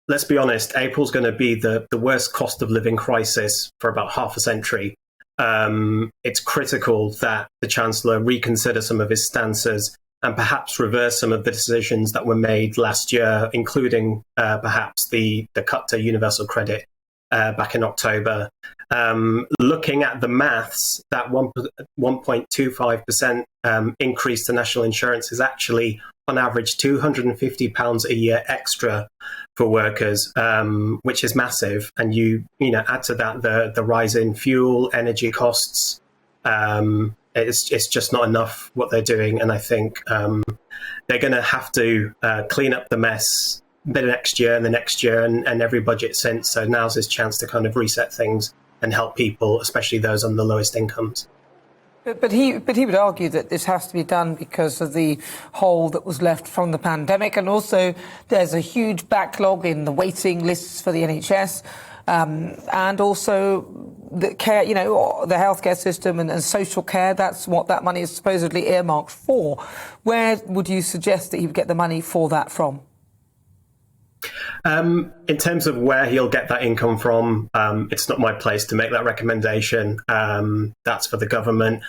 let's be honest, April's going to be the worst cost of living crisis for about half a century. It's critical that the Chancellor reconsider some of his stances and perhaps reverse some of the decisions that were made last year, including perhaps the cut to universal credit back in October. Looking at the maths, that 1.25% increase to national insurance is actually on average £250 a year extra for workers, which is massive. And you add to that the rise in fuel, energy costs. It's just not enough what they're doing. And I think they're going to have to clean up the mess the next year and the next year and every budget since. So now's his chance to kind of reset things and help people, especially those on the lowest incomes. But he would argue that this has to be done because of the hole that was left from the pandemic, and also there's a huge backlog in the waiting lists for the NHS, and also the care, the healthcare system and social care. That's what that money is supposedly earmarked for. Where would you suggest that he would get the money for that from? In terms of where he'll get that income from, it's not my place to make that recommendation. That's for the government.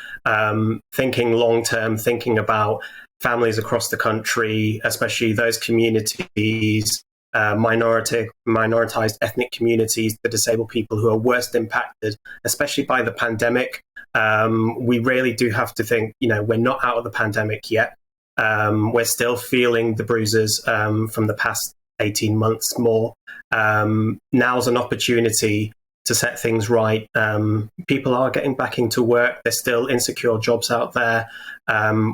Thinking long term, thinking about families across the country, especially those communities, minoritized ethnic communities, the disabled people who are worst impacted, especially by the pandemic. We really do have to think, we're not out of the pandemic yet. We're still feeling the bruises from the past 18 months more. Now's an opportunity to set things right. People are getting back into work. There's still insecure jobs out there.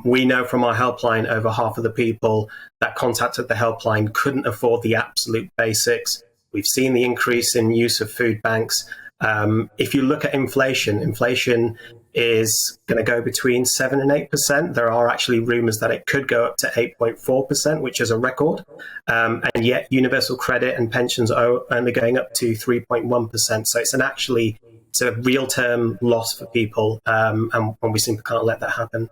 We know from our helpline over half of the people that contacted the helpline couldn't afford the absolute basics. We've seen the increase in use of food banks. If you look at inflation is going to go between 7 and 8%. There are actually rumours that it could go up to 8.4%, which is a record. And yet universal credit and pensions are only going up to 3.1%. So it's a real term loss for people. And we simply can't let that happen.